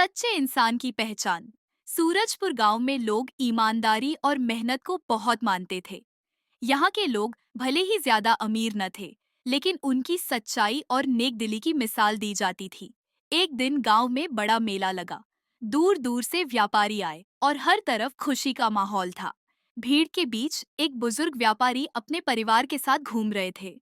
सच्चे इंसान की पहचान। सूरजपुर गांव में लोग ईमानदारी और मेहनत को बहुत मानते थे। यहाँ के लोग भले ही ज्यादा अमीर न थे, लेकिन उनकी सच्चाई और नेकदिली की मिसाल दी जाती थी। एक दिन गांव में बड़ा मेला लगा। दूर दूर से व्यापारी आए और हर तरफ खुशी का माहौल था। भीड़ के बीच एक बुजुर्ग व्यापारी अपने परिवार के साथ घूम रहे थे।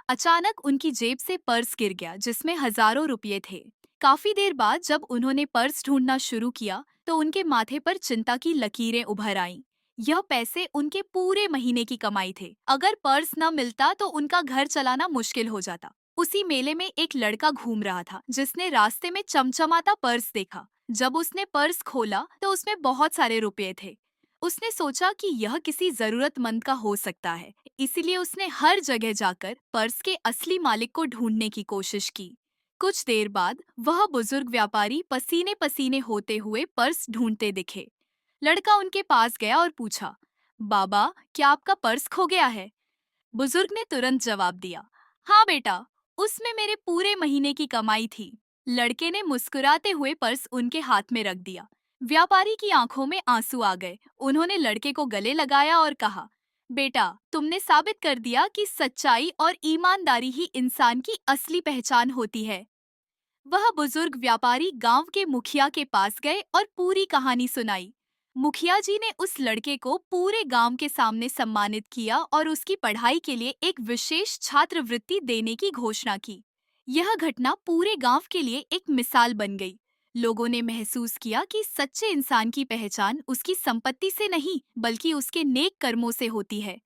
अचानक उनकी जेब से पर्स गिर गया जिसमें हजारों रुपए थे। काफी देर बाद जब उन्होंने पर्स ढूंढना शुरू किया तो उनके माथे पर चिंता की लकीरें उभर आईं। यह पैसे उनके पूरे महीने की कमाई थे। अगर पर्स न मिलता तो उनका घर चलाना मुश्किल हो जाता। उसी मेले में एक लड़का घूम रहा था जिसने रास्ते में चमचमाता पर्स देखा। जब उसने पर्स खोला तो उसमें बहुत सारे रुपए थे। उसने सोचा कि यह किसी जरूरतमंद का हो सकता है, इसीलिए उसने हर जगह जाकर पर्स के असली मालिक को ढूंढने की कोशिश की। कुछ देर बाद वह बुजुर्ग व्यापारी पसीने पसीने होते हुए पर्स ढूंढते दिखे। लड़का उनके पास गया और पूछा, बाबा, क्या आपका पर्स खो गया है? बुजुर्ग ने तुरंत जवाब दिया, हाँ बेटा, उसमें मेरे पूरे महीने की कमाई थी। लड़के ने मुस्कुराते हुए पर्स उनके हाथ में रख दिया। व्यापारी की आंखों में आंसू आ गए। उन्होंने लड़के को गले लगाया और कहा, बेटा, तुमने साबित कर दिया कि सच्चाई और ईमानदारी ही इंसान की असली पहचान होती है। वह बुजुर्ग व्यापारी गांव के मुखिया के पास गए और पूरी कहानी सुनाई। मुखिया जी ने उस लड़के को पूरे गांव के सामने सम्मानित किया और उसकी पढ़ाई के लिए एक विशेष छात्रवृत्ति देने की घोषणा की। यह घटना पूरे गांव के लिए एक मिसाल बन गई। लोगों ने महसूस किया कि सच्चे इंसान की पहचान उसकी संपत्ति से नहीं बल्कि उसके नेक कर्मों से होती है।